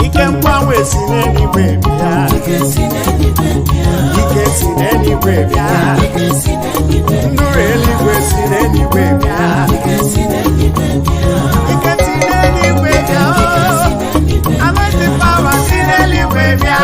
Ike Mgbanwe si n'eluigwe bịa. Ike si n'eluigwe bịa. Nduru eluigwe si n'eluigwe bịa. Ike si n'eluigwe bịa. Amadi power si n'eluigwe bịa.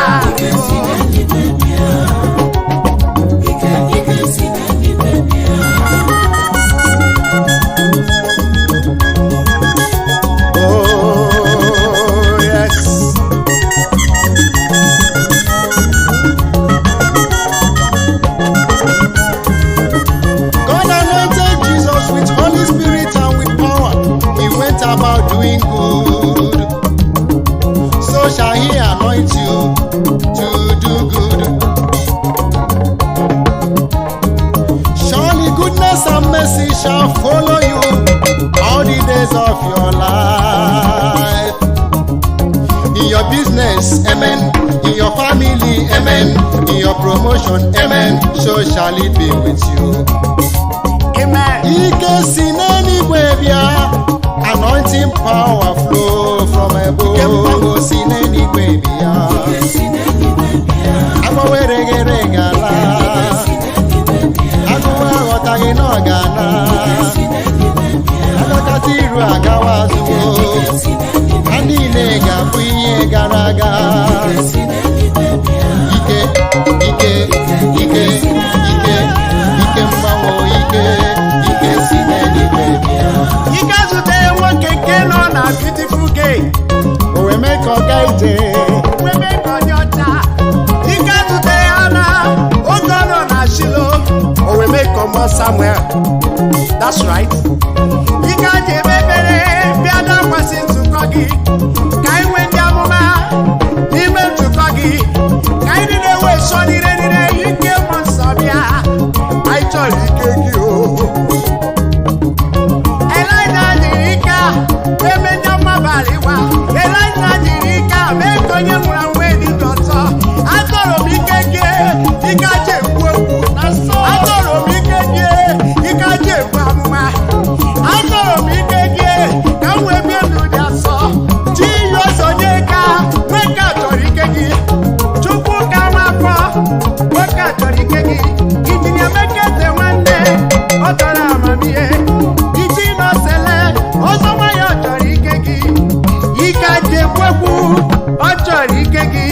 About doing good, so shall he anoint you to do good. Surely goodness and mercy shall follow you all the days of your life. In your business, amen. In your family, amen. In your promotion, amen. So shall it be with you. Amen. Ike si n'eluigwe bịa. Anointing power flow from above. Si n'eluigwe bịa. Agbawe regere gala. Agụwa aghọtaghị na ọ ga-ana. Agakata iru agawa azụwo. Ha niile ga-abụ ihe gara aga. Ike Mgbanwe ike si n'eluigwe bịa. Ike zute nwoke nke nọ na beautiful gate. O wee mee ka ọ gaa ije. Wee mee ka ọ dị ọcha. Ike zute ya na oge ọ nọ na Shilo. O wee mee ka ọ mụọ Samuel. That's right. Ike ji ebe ekpere bịa dakwasị nzukọ gị. Ka anyị nwee ndị amụma n'ime nzukọ gị. Ka anyị niile wee so nire ike mmụọ nsọ bịa. Anyị chọrọ ike gị o. Onye nwụrụ anwụ edide ọtọ. Atọrọ m ike gị ike aja ekwu okwu. Atọrọ m ike gị ike aja ekwu amụma. Atọrọ m ike gị ka m wee bie ndụ dị asọ. Chi iyi ọzọ nye ka nwoke a chọrọ ike gị. Chukwu ka m afọ nwoke a chọrọ ike gị. Injinia Mekete nwanne ọ chọrọ amamihe. Iji nọsele ọzọ nwayọ chọrọ ike gị. Ike aja ekwu okwu. Ọ chọrọ ike gị